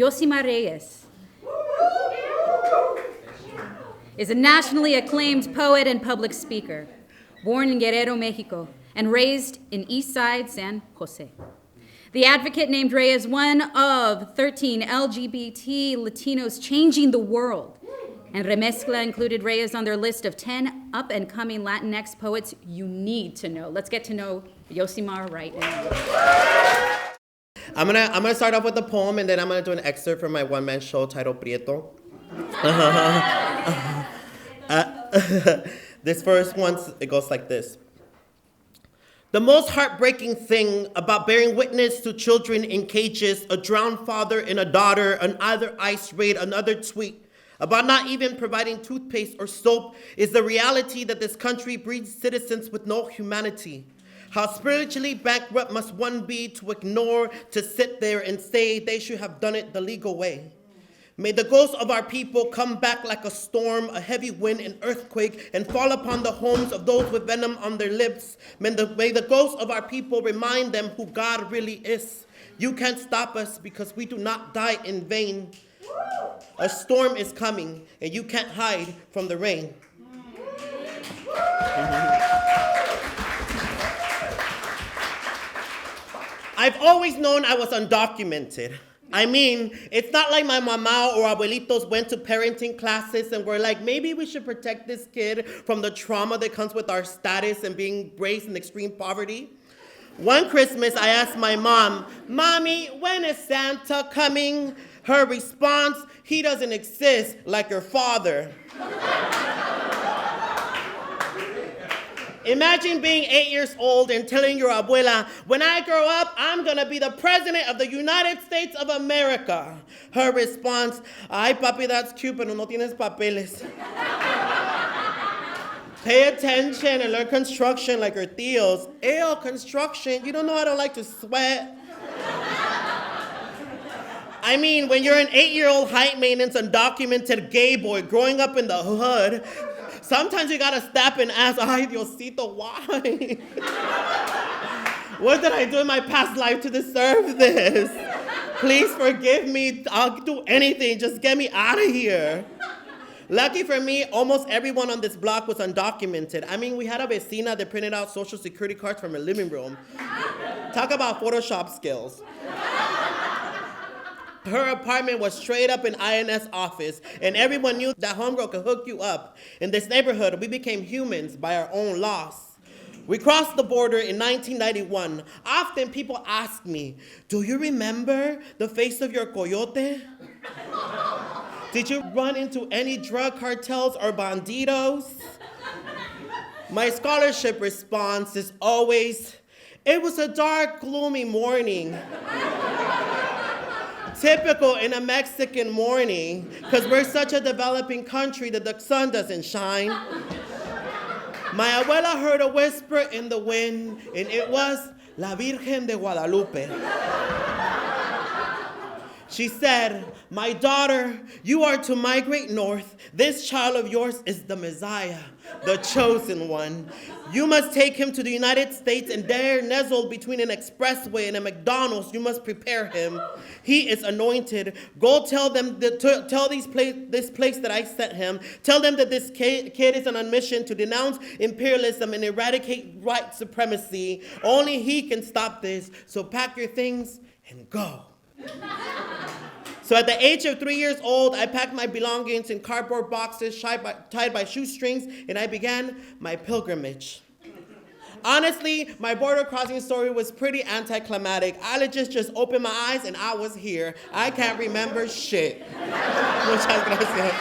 Yosimar Reyes is a nationally acclaimed poet and public speaker, born in Guerrero, Mexico, and raised in Eastside San Jose. The advocate named Reyes one of 13 LGBT Latinos changing the world, and Remezcla included Reyes on their list of 10 up-and-coming Latinx poets you need to know. Let's get to know Yosimar right now. I'm gonna start off with a poem, and then I'm gonna do an excerpt from my one-man show titled Prieto. This first one, it goes like this. The most heartbreaking thing about bearing witness to children in cages, a drowned father and a daughter, another ICE raid, another tweet about not even providing toothpaste or soap is the reality that this country breeds citizens with no humanity. How spiritually bankrupt must one be to ignore, to sit there and say they should have done it the legal way. May the ghosts of our people come back like a storm, a heavy wind, an earthquake, and fall upon the homes of those with venom on their lips. May the ghosts of our people remind them who God really is. You can't stop us because we do not die in vain. A storm is coming, and you can't hide from the rain. I've always known I was undocumented. I mean, it's not like my mama or abuelitos went to parenting classes and were like, maybe we should protect this kid from the trauma that comes with our status and being raised in extreme poverty. One Christmas, I asked my mom, Mommy, when is Santa coming? Her response, he doesn't exist like your father. Imagine being 8 years old and telling your abuela, when I grow up, I'm gonna be the president of the United States of America. Her response, ay papi, that's cute, pero no tienes papeles. Pay attention and learn construction like your tíos. Ew, construction, you don't know I don't like to sweat. I mean, when you're an 8-year-old high maintenance undocumented gay boy growing up in the hood, sometimes you gotta stop and ask, ay, Diosito, why? What did I do in my past life to deserve this? Please forgive me. I'll do anything. Just get me out of here. Lucky for me, almost everyone on this block was undocumented. I mean, we had a vecina that printed out social security cards from her living room. Talk about Photoshop skills. Her apartment was straight up an INS office, and everyone knew that homegirl could hook you up. In this neighborhood, we became humans by our own laws. We crossed the border in 1991. Often people ask me, do you remember the face of your coyote? Did you run into any drug cartels or bandidos? My scholarship response is always, it was a dark, gloomy morning. Typical in a Mexican morning, because we're such a developing country that the sun doesn't shine. My abuela heard a whisper in the wind, and it was La Virgen de Guadalupe. She said, my daughter, you are to migrate north. This child of yours is the Messiah, the chosen one. You must take him to the United States, and there, nestled between an expressway and a McDonald's, you must prepare him. He is anointed. Go tell them, tell this place that I sent him. Tell them that this kid is on a mission to denounce imperialism and eradicate white supremacy. Only he can stop this. So pack your things and go. So at the age of 3 years old, I packed my belongings in cardboard boxes tied by shoestrings, and I began my pilgrimage. Honestly, my border crossing story was pretty anticlimactic. I just opened my eyes and I was here. I can't remember shit. Muchas gracias.